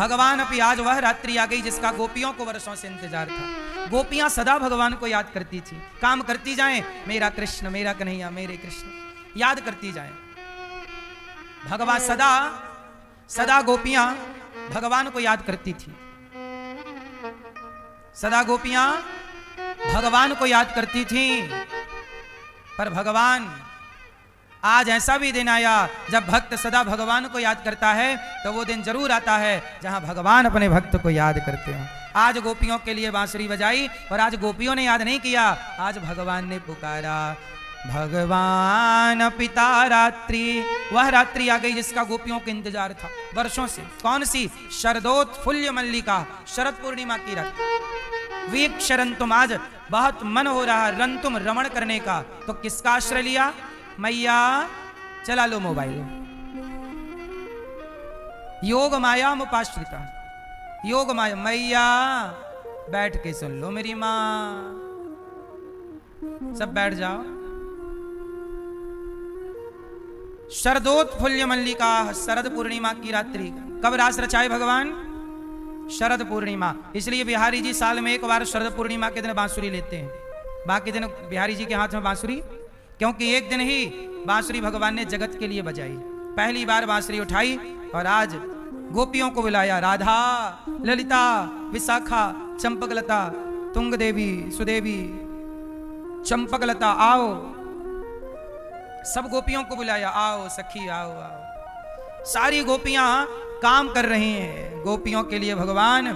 भगवान अपनी आज वह रात्रि आ गई जिसका गोपियों को वर्षों से इंतजार था। गोपियां सदा भगवान को याद करती थी, काम करती जाएं, मेरा कृष्ण, मेरा कन्हैया, मेरे कृष्ण, याद करती जाएं। भगवान सदा सदा गोपियां भगवान को याद करती थी, सदा गोपियां भगवान को याद करती थी। पर भगवान आज ऐसा भी दिन आया जब भक्त सदा भगवान को याद करता है, तो वो दिन जरूर आता है जहां भगवान अपने भक्त को याद करते हैं। आज गोपियों के लिए बांसुरी बजाई और आज गोपियों ने याद नहीं किया, आज भगवान ने पुकारा। भगवान पिता रात्रि, वह रात्रि आ गई जिसका गोपियों को इंतजार था वर्षों से। कौन सी? शरदोत्फुल्ल मल्लिका, शरद पूर्णिमा की रात। वीक्षरन तुम, आज बहुत मन हो रहा रन तुम रमण करने का, तो किसका आश्रय लिया? मैया। चला लो मोबाइल। योग माया मुपाश्रिता, योग माया। मैया बैठ के सुन लो मेरी माँ, सब बैठ जाओ। शरदोत्फुल्ल मल्लिका, शरद पूर्णिमा की रात्रि। कब रास रचाए भगवान? शरद पूर्णिमा। इसलिए बिहारी जी साल में एक बार शरद पूर्णिमा के दिन बांसुरी लेते हैं, बाकी दिन बिहारी जी के हाथ में बांसुरी, क्योंकि एक दिन ही बांसुरी भगवान ने जगत के लिए बजाई। पहली बार बांसुरी उठाई और आज गोपियों को बुलाया। राधा, ललिता, विशाखा, चंपकलता, तुंग देवी, सुदेवी, चंपकलता, आओ। सब गोपियों को बुलाया, आओ सखी, आओ आओ। सारी गोपियां काम कर रही हैं गोपियों के लिए। भगवान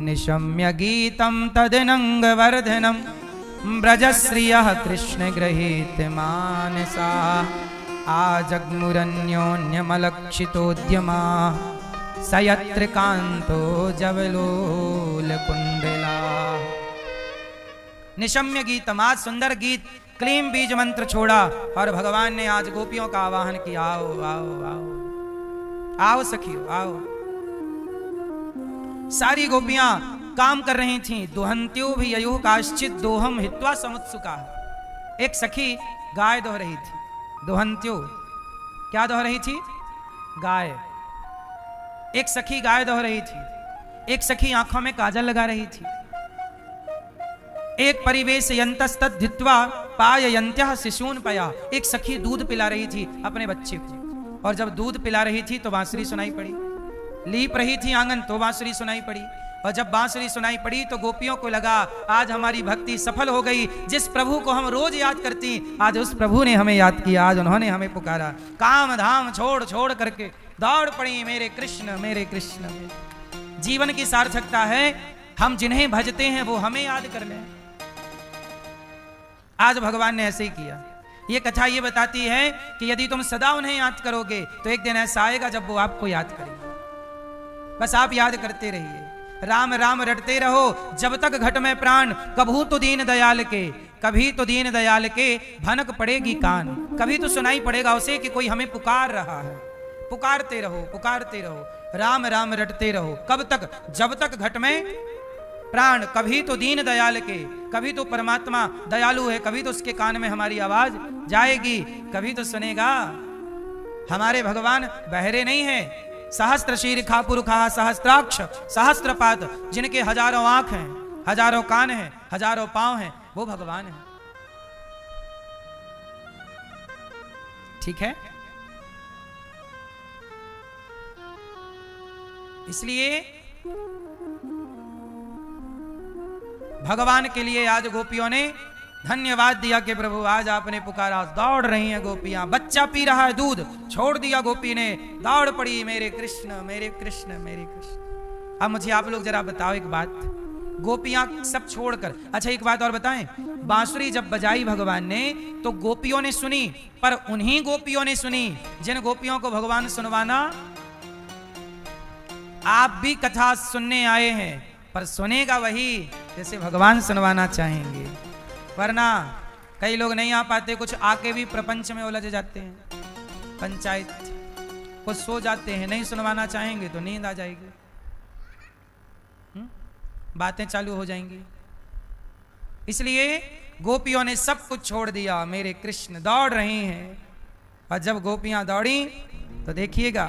निशम्य गीतम तदनंग वर्धनम ब्रजश्रियः कृष्ण गृहीत मानसा आजग्मुरन्योन्यमलक्षितोद्यमा सयत्र कांतो जवलोल कुंडला। निशम्य गीतम, आज सुंदर गीत क्लीम बीज मंत्र छोड़ा और भगवान ने आज गोपियों का आवाहन किया। आओ आओ आओ आओ सखियो आओ। सारी गोपियां काम कर रही थीं। दुहंत्यो भी ययुः काश्चित दोहम हित्वा समुत्सुका। एक सखी गाय दोह रही थी। दुहंत्यो क्या दोह रही थी? गाय। एक सखी गाय दोह रही थी, एक सखी आंखों में काजल लगा रही थी, एक परिवेश यंतस्तद धित्वा पाययन्त्यः शिशून पया। एक सखी दूध पिला रही थी अपने बच्चे को, और जब दूध पिला रही थी तो बांसुरी सुनाई पड़ी। लीप रही थी आंगन तो बांसुरी सुनाई पड़ी, और जब बांसुरी सुनाई पड़ी तो गोपियों को लगा आज हमारी भक्ति सफल हो गई। जिस प्रभु को हम रोज याद करती, आज उस प्रभु ने हमें याद किया, आज उन्होंने हमें पुकारा। काम धाम छोड़ छोड़ करके दौड़ पड़ी मेरे कृष्ण, मेरे कृष्ण। जीवन की सार्थकता है हम जिन्हें भजते हैं वो हमें याद कर लें। आज भगवान ने ऐसे ही किया। ये कथा ये बताती है कि यदि तुम सदा उन्हें याद करोगे तो एक दिन ऐसा आएगा जब वो आपको याद करेंगे। बस आप याद करते रहिए, राम राम रटते रहो जब तक घट में प्राण। कभू तो दीन दयाल के, कभी तो दीन दयाल के भनक पड़ेगी कान। कभी तो सुनाई पड़ेगा उसे कि कोई हमें पुकार रहा है। पुकारते रहो, पुकारते रहो, राम राम रटते रहो। कब तक? जब तक घट में प्राण। कभी तो दीन दयाल के, कभी तो परमात्मा दयालु है, कभी तो उसके कान में हमारी आवाज जाएगी, कभी तो सुनेगा। हमारे भगवान बहरे नहीं है। सहस्त्र शीर्षा पुरुखा सहस्त्राक्ष सहस्त्रपाद, जिनके हजारों आंख हैं, हजारों कान हैं, हजारों पांव हैं, वो भगवान है। ठीक है? इसलिए भगवान के लिए आज गोपियों ने धन्यवाद दिया कि प्रभु आज आपने पुकारा। दौड़ रही हैं गोपियां, बच्चा पी रहा है दूध, छोड़ दिया गोपी ने, दौड़ पड़ी मेरे कृष्ण, मेरे कृष्ण, मेरे कृष्ण। अब मुझे आप लोग जरा बताओ एक बात, गोपियां सब छोड़कर, अच्छा एक बात और बताएं, बांसुरी जब बजाई भगवान ने तो गोपियों ने सुनी, पर उन्हीं गोपियों ने सुनी जिन गोपियों को भगवान सुनवाना। आप भी कथा सुनने आए हैं, पर सुनेगा वही जैसे भगवान सुनवाना चाहेंगे, वरना कई लोग नहीं आ पाते, कुछ आके भी प्रपंच में उलझ जाते हैं, पंचायत, कुछ सो जाते हैं, नहीं सुनवाना चाहेंगे तो नींद आ जाएगी, बातें चालू हो जाएंगी। इसलिए गोपियों ने सब कुछ छोड़ दिया, मेरे कृष्ण दौड़ रहे हैं। और जब गोपियां दौड़ी तो देखिएगा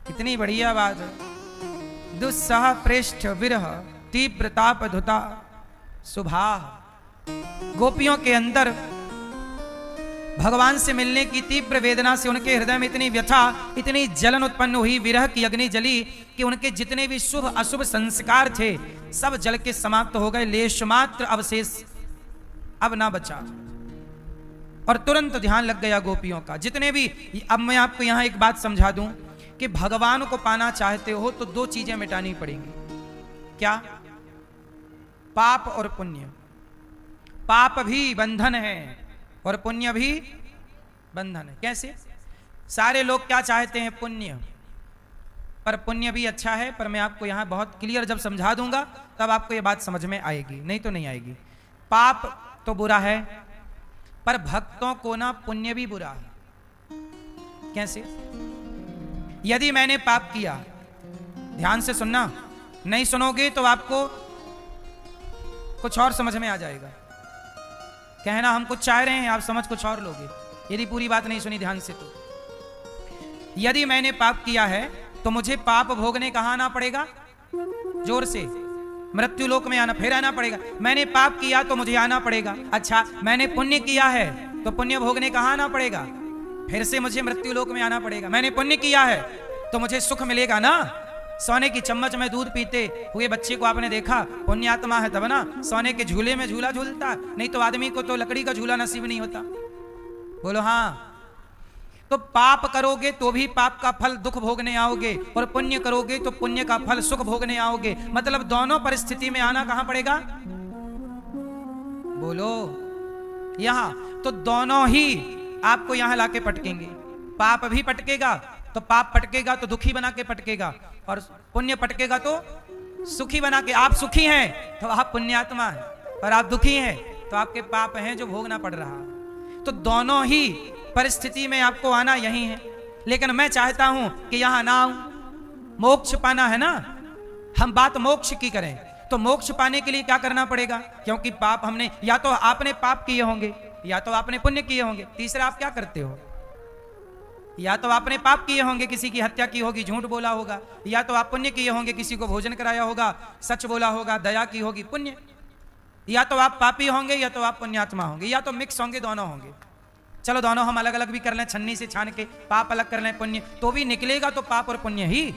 कितनी बढ़िया बात है, दुस्सह पृष्ठ विरह तीव्र ताप धुता सुभा। गोपियों के अंदर भगवान से मिलने की तीव्र वेदना से उनके हृदय में इतनी व्यथा, इतनी जलन उत्पन्न हुई, विरह की अग्नि जली कि उनके जितने भी शुभ अशुभ संस्कार थे सब जल के समाप्त हो गए, लेश मात्र अवशेष अब ना बचा। और तुरंत ध्यान लग गया गोपियों का, जितने भी। अब मैं आपको यहां एक बात समझा दूं कि भगवान को पाना चाहते हो तो दो चीजें मिटानी पड़ेंगी। क्या? पाप और पुण्य। पाप भी बंधन है और पुण्य भी बंधन है। कैसे? सारे लोग क्या चाहते हैं? पुण्य। पर पुण्य भी अच्छा है, पर मैं आपको यहां बहुत क्लियर जब समझा दूंगा तब आपको यह बात समझ में आएगी, नहीं तो नहीं आएगी। पाप तो बुरा है, पर भक्तों को ना पुण्य भी बुरा है। कैसे? यदि मैंने पाप किया, ध्यान से सुनना, नहीं सुनोगे तो आपको कुछ और समझ में आ जाएगा। कहना हम कुछ चाह रहे हैं, आप समझ कुछ और लोगे यदि पूरी बात नहीं सुनी ध्यान से। तो यदि मैंने पाप किया है तो मुझे पाप भोगने कहां आना पड़ेगा? जोर से, मृत्यु लोक में आना, फिर आना पड़ेगा। मैंने पाप किया तो मुझे आना पड़ेगा। अच्छा, मैंने पुण्य किया है तो पुण्य भोगने कहां आना पड़ेगा? फिर से मुझे मृत्यु लोक में आना पड़ेगा। मैंने पुण्य किया है तो मुझे सुख मिलेगा ना। सोने की चम्मच में दूध पीते हुए बच्चे को आपने देखा, पुण्यात्मा है तब ना सोने के झूले में झूला झूलता, नहीं तो आदमी को तो लकड़ी का झूला नसीब नहीं होता। बोलो हाँ। तो पाप करोगे तो भी पाप का फल दुख भोगने आओगे, और पुण्य करोगे तो पुण्य का फल सुख भोगने आओगे। मतलब दोनों परिस्थिति में आना कहां पड़ेगा? बोलो यहां। तो दोनों ही आपको यहां लाके पटकेंगे। पाप भी पटकेगा तो पाप पटकेगा तो दुखी बना के पटकेगा, और पुण्य पटकेगा तो सुखी बना के। आप सुखी हैं तो आप पुण्यात्मा हैं, और आप दुखी हैं तो आपके पाप हैं जो भोगना पड़ रहा है। तो दोनों ही परिस्थिति में आपको आना यही है। लेकिन मैं चाहता हूं कि यहां ना आऊं। मोक्ष पाना है ना, हम बात मोक्ष की करें तो मोक्ष पाने के लिए क्या करना पड़ेगा? क्योंकि पाप हमने, या तो आपने पाप किए होंगे या तो आपने पुण्य किए होंगे। तीसरा आप क्या करते हो? या तो आपने पाप किए होंगे, किसी की हत्या की होगी, झूठ बोला होगा, या तो आप पुण्य किए होंगे, किसी को भोजन कराया होगा, सच बोला होगा, दया की होगी, पुण्य। या तो आप पापी होंगे या तो आप पुण्यात्मा होंगे, या तो मिक्स होंगे, दोनों होंगे। चलो दोनों हम अलग अलग भी कर लें, छन्नी से छान के पाप अलग कर लें, पुण्य, तो भी निकलेगा तो पाप और पुण्य ही।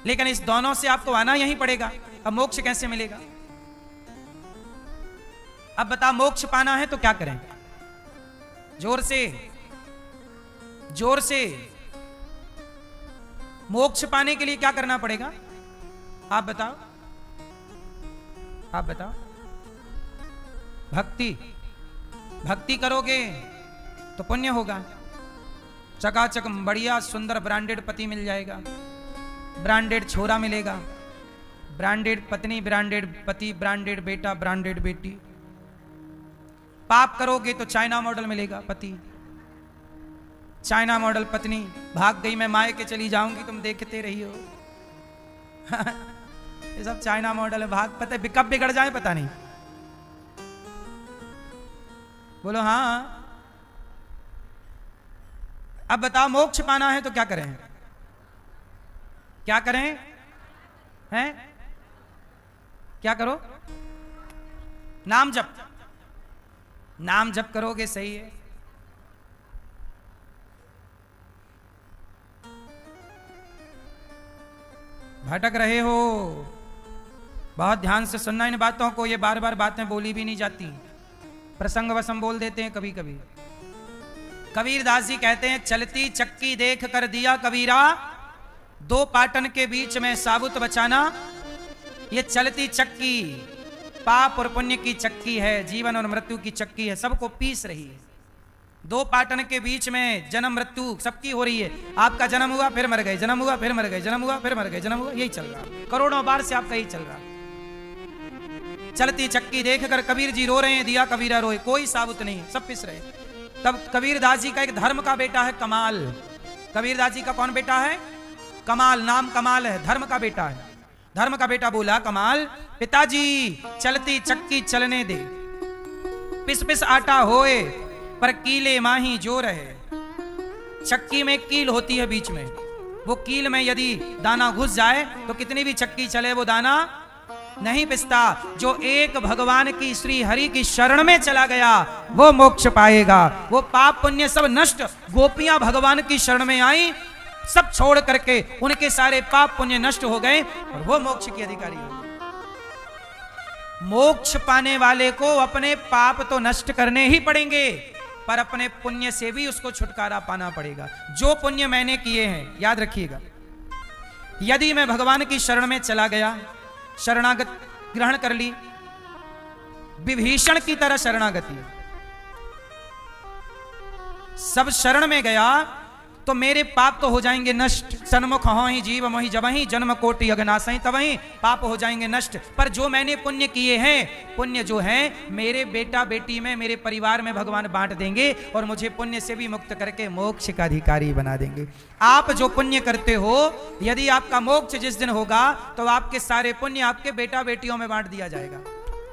लेकिन इस दोनों से आपको आना यही पड़ेगा। अब मोक्ष कैसे मिलेगा? अब बता, मोक्ष पाना है तो क्या करें? जोर से, जोर से। मोक्ष पाने के लिए क्या करना पड़ेगा? आप बताओ, आप बताओ। भक्ति। भक्ति करोगे तो पुण्य होगा। चकाचक बढ़िया सुंदर ब्रांडेड पति मिल जाएगा, ब्रांडेड छोरा मिलेगा, ब्रांडेड पत्नी, ब्रांडेड पति, ब्रांडेड बेटा, ब्रांडेड बेटी। पाप करोगे तो चाइना मॉडल मिलेगा पति, चाइना मॉडल पत्नी। भाग गई मैं मायके के चली जाऊंगी, तुम देखते रही हो। ये सब चाइना मॉडल है, भाग, पता है कब बिगड़ जाए पता नहीं। बोलो हाँ। अब बताओ, मोक्ष पाना है तो क्या करें? क्या करें? हैं? क्या करो? नाम जप। नाम जप करोगे सही है। भटक रहे हो, बहुत ध्यान से सुनना इन बातों को। ये बार बार बातें बोली भी नहीं जाती, प्रसंग वसम बोल देते हैं कभी कभी। कबीर दास जी कहते हैं, चलती चक्की देख कर दिया कबीरा, दो पाटन के बीच में साबुत बचाना। ये चलती चक्की पाप और पुण्य की चक्की है, जीवन और मृत्यु की चक्की है, सबको पीस रही है। दो पाटन के बीच में जन्म मृत्यु सबकी हो रही है। आपका जन्म हुआ फिर मर गए, जन्म हुआ फिर मर गए, जन्म हुआ फिर मर गए, जन्म हुआ, यही चल रहा। करोड़ों बार से आपका यही चल रहा। चलती चक्की देख कर कबीर जी रो रहे हैं, दिया कबीरा रोए, कोई साबुत नहीं, सब पिस रहे। तब कबीर दास जी का एक धर्म का बेटा है कमाल। कबीर दास जी का कौन बेटा है? कमाल। नाम कमाल है, धर्म का बेटा है। धर्म का बेटा बोला, कमाल पिताजी चलती चक्की चलने दे, पिस पिस आटा होए पर कीले माही जो रहे। चक्की में कील होती है बीच में, वो कील में यदि दाना घुस जाए तो कितनी भी चक्की चले वो दाना नहीं पिसता। जो एक भगवान की श्री हरि की शरण में चला गया वो मोक्ष पाएगा। वो पाप पुण्य सब नष्ट, गोपियां भगवान की शरण में आई, सब छोड़ करके उनके सारे पाप पुण्य नष्ट हो गए और वो मोक्ष की अधिकारी हो गए। मोक्ष पाने वाले को अपने पाप तो नष्ट करने ही पड़ेंगे, पर अपने पुण्य से भी उसको छुटकारा पाना पड़ेगा। जो पुण्य मैंने किए हैं, याद रखिएगा, यदि मैं भगवान की शरण में चला गया, शरणागत ग्रहण कर ली, विभीषण की तरह शरणागति, सब शरण में गया तो मेरे पाप तो हो जाएंगे नष्ट। सन्मुख हो ही जीव मोहि जबहि, जन्म कोटि अगनासहि तबहि, पाप हो जाएंगे नष्ट। पर जो मैंने पुण्य किए हैं, पुण्य जो है मेरे बेटा बेटी में, मेरे परिवार में भगवान बांट देंगे और मुझे पुण्य से भी मुक्त करके मोक्ष का अधिकारी बना देंगे। आप जो पुण्य करते हो, यदि आपका मोक्ष जिस दिन होगा तो आपके सारे पुण्य आपके बेटा बेटियों में बांट दिया जाएगा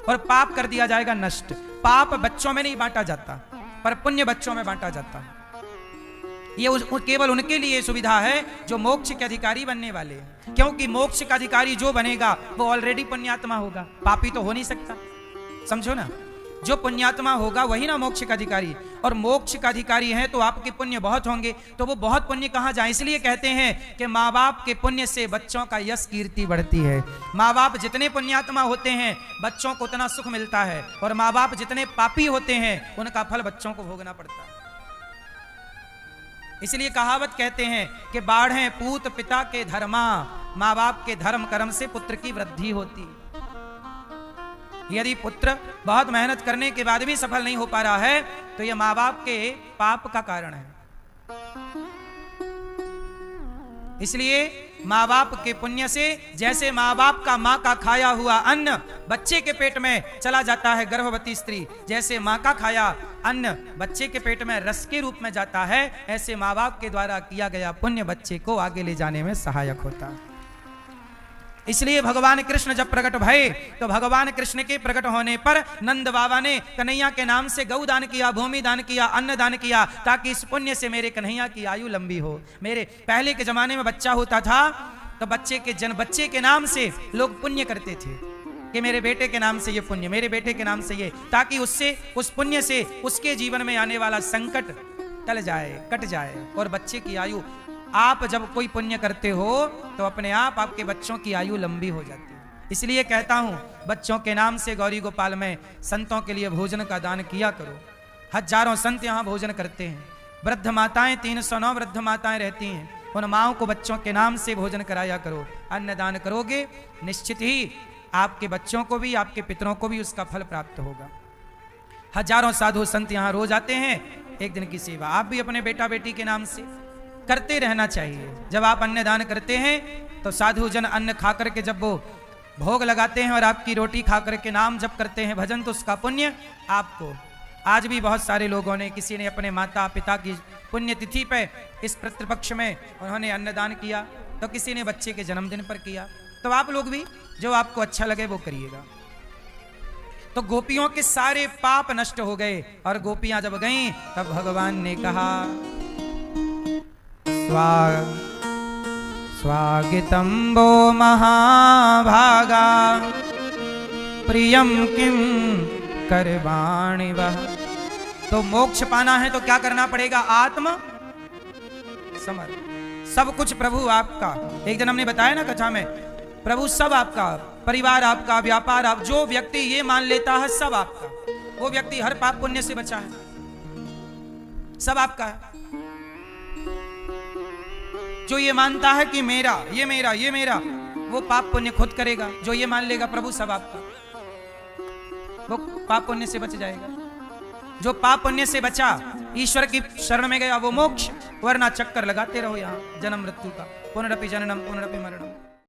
और पाप कर दिया जाएगा नष्ट। पाप बच्चों में नहीं बांटा जाता, पर पुण्य बच्चों में बांटा जाता है। ये केवल उनके लिए सुविधा है जो मोक्ष के अधिकारी बनने वाले हैं, क्योंकि मोक्ष का अधिकारी जो बनेगा वो ऑलरेडी पुण्यात्मा होगा, पापी तो हो नहीं सकता। समझो ना, जो पुण्यात्मा होगा वही ना मोक्ष का अधिकारी। और मोक्ष का अधिकारी है तो आपके पुण्य बहुत होंगे, तो वो बहुत पुण्य कहाँ जाए। इसलिए कहते हैं कि माँ बाप के पुण्य से बच्चों का यश कीर्ति बढ़ती है। माँ बाप जितने पुण्यात्मा होते हैं बच्चों को उतना सुख मिलता है, और माँ बाप जितने पापी होते हैं उनका फल बच्चों को भोगना पड़ता है। इसलिए कहावत कहते हैं कि बाढ़े पूत पिता के धर्मा, माँ बाप के धर्म कर्म से पुत्र की वृद्धि होती। यदि पुत्र बहुत मेहनत करने के बाद भी सफल नहीं हो पा रहा है तो यह माँ बाप के पाप का कारण है। इसलिए माँ बाप के पुण्य से, जैसे माँ बाप का माँ का खाया हुआ अन्न बच्चे के पेट में चला जाता है गर्भवती स्त्री, जैसे माँ का खाया अन्न बच्चे के पेट में रस के रूप में जाता है, ऐसे माँ बाप के द्वारा किया गया पुण्य बच्चे को आगे ले जाने में सहायक होता है। इसलिए भगवान कृष्ण जब प्रकट भये तो भगवान कृष्ण के प्रकट होने पर नंद बाबा ने कन्हैया के नाम से गौ दान किया, भूमि दान किया, अन्न दान किया, ताकि इस पुण्य से मेरे कन्हैया की आयु लंबी हो। मेरे पहले के जमाने में बच्चा होता था तो बच्चे के नाम से लोग पुण्य करते थे कि मेरे बेटे के नाम से ये पुण्य, मेरे बेटे के नाम से ये, ताकि उससे, उस पुण्य से उसके जीवन में आने वाला संकट टल जाए, कट जाए और बच्चे की आयु। आप जब कोई पुण्य करते हो तो अपने आप आपके बच्चों की आयु लंबी हो जाती है। इसलिए कहता हूं, बच्चों के नाम से गौरी गोपाल में संतों के लिए भोजन का दान किया करो। हजारों संत यहाँ भोजन करते हैं। वृद्ध माताएं, 309 वृद्ध माताएं रहती हैं, उन माओं को बच्चों के नाम से भोजन कराया करो। अन्न दान करोगे निश्चित ही आपके बच्चों को भी, आपके पितरों को भी उसका फल प्राप्त होगा। हजारों साधु संत यहाँ रोज आते हैं। एक दिन की सेवा आप भी अपने बेटा बेटी के नाम से करते रहना चाहिए। जब आप अन्न दान करते हैं तो साधु जन अन्न खाकर के जब वो भोग लगाते हैं और आपकी रोटी खाकर के नाम जप करते हैं, भजन, तो उसका पुण्य आपको। आज भी बहुत सारे लोगों ने, किसी ने अपने माता पिता की पुण्यतिथि पे इस पितृपक्ष में उन्होंने अन्नदान किया, तो किसी ने बच्चे के जन्मदिन पर किया। तो आप लोग भी जो आपको अच्छा लगे वो करिएगा। तो गोपियों के सारे पाप नष्ट हो गए और गोपियां जब गईं तब भगवान ने कहा, स्वागतं वो महाभागा प्रियम किम करवाणि वह। तो मोक्ष पाना है तो क्या करना पड़ेगा? आत्म समर्पण। सब कुछ प्रभु आपका। एक दिन हमने बताया ना कथा में, प्रभु सब आपका, परिवार आपका, व्यापार आप, जो व्यक्ति ये मान लेता है सब आपका, वो व्यक्ति हर पाप पुण्य से बचा है, सब आपका है। जो ये मानता है कि मेरा, ये मेरा, ये मेरा, वो पाप पुण्य खुद करेगा। जो ये मान लेगा प्रभु सब आपका, वो पाप पुण्य से बच जाएगा। जो पाप पुण्य से बचा, ईश्वर की शरण में गया, वो मोक्ष। वरना चक्कर लगाते रहो यहाँ जन्म मृत्यु का, पुनरपि जननम पुनरपि मरणम।